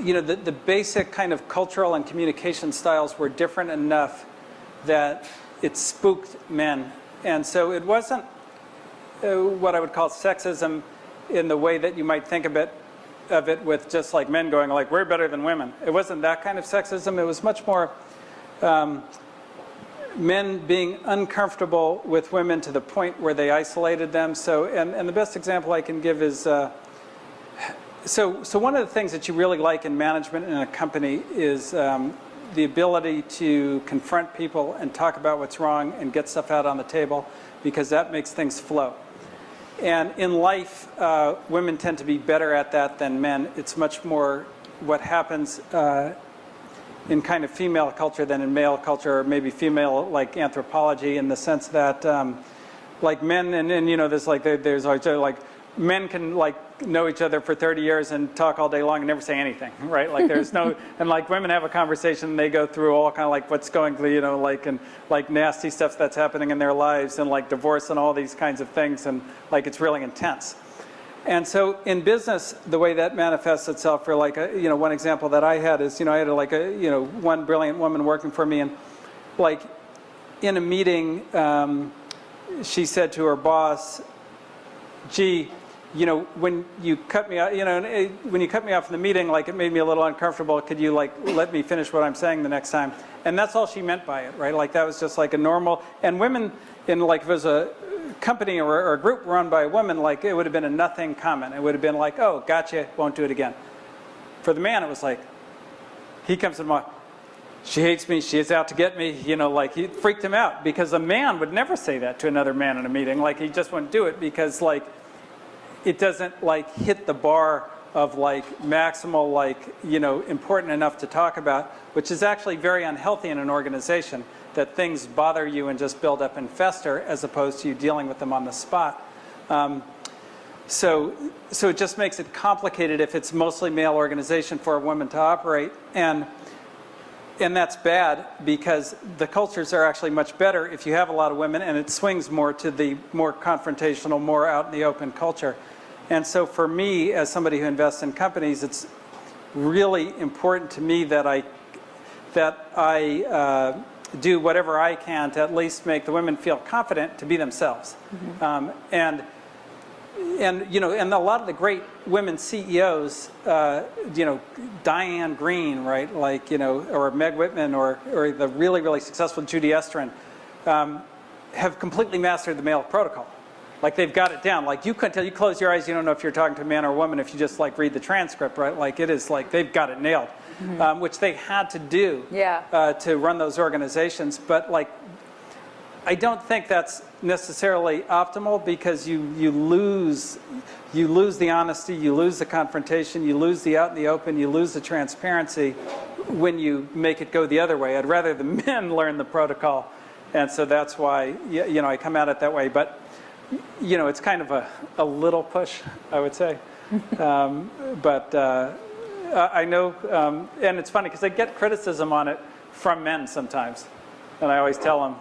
the basic kind of cultural and communication styles were different enough that it spooked men. And so it wasn't what I would call sexism in the way that you might think of it with just like men going like, we're better than women. It wasn't that kind of sexism. It was much more men being uncomfortable with women to the point where they isolated them. So, and the best example I can give is, so one of the things that you really like in management in a company is the ability to confront people and talk about what's wrong and get stuff out on the table, because that makes things flow. And in life, women tend to be better at that than men. It's much more what happens in kind of female culture than in male culture, or maybe female like anthropology, in the sense that like men and there's like men can like know each other for 30 years and talk all day long and never say anything, right? Like there's no, and like women have a conversation and they go through all kind of like what's going through, like, and like nasty stuff that's happening in their lives, and like divorce and all these kinds of things, and like it's really intense. And so in business, the way that manifests itself, for like one example that I had is, I had like one brilliant woman working for me, and like in a meeting, she said to her boss, gee, when you cut me out, when you cut me off in the meeting, like it made me a little uncomfortable. Could you like let me finish what I'm saying the next time? And that's all she meant by it, right? Like that was just like a normal. And women in like if it was a company or a group run by a woman, like it would have been a nothing comment. It would have been like, oh, gotcha, won't do it again. For the man, it was like, he comes to my, she hates me, she is out to get me, like it freaked him out, because a man would never say that to another man in a meeting. Like he just wouldn't do it, because like it doesn't like hit the bar of like maximal, like, important enough to talk about, which is actually very unhealthy in an organization, that things bother you and just build up and fester, as opposed to you dealing with them on the spot. So it just makes it complicated if it's mostly male organization for a woman to operate. And that's bad, because the cultures are actually much better if you have a lot of women, and it swings more to the more confrontational, more out in the open culture. And so for me, as somebody who invests in companies, it's really important to me that I do whatever I can to at least make the women feel confident to be themselves. Mm-hmm. And a lot of the great women CEOs, Diane Green, right, like, or Meg Whitman, or the really, really successful Judy Estrin, have completely mastered the male protocol. Like they've got it down. Like you couldn't tell, you close your eyes, you don't know if you're talking to a man or a woman if you just like read the transcript, right? Like it is like they've got it nailed, mm-hmm. Which they had to do to run those organizations. But like, I don't think that's necessarily optimal, because you lose the honesty, you lose the confrontation, you lose the out in the open, you lose the transparency when you make it go the other way. I'd rather the men learn the protocol, and so that's why I come at it that way. But it's kind of a little push, I would say. But I know, and it's funny because I get criticism on it from men sometimes, and I always tell them,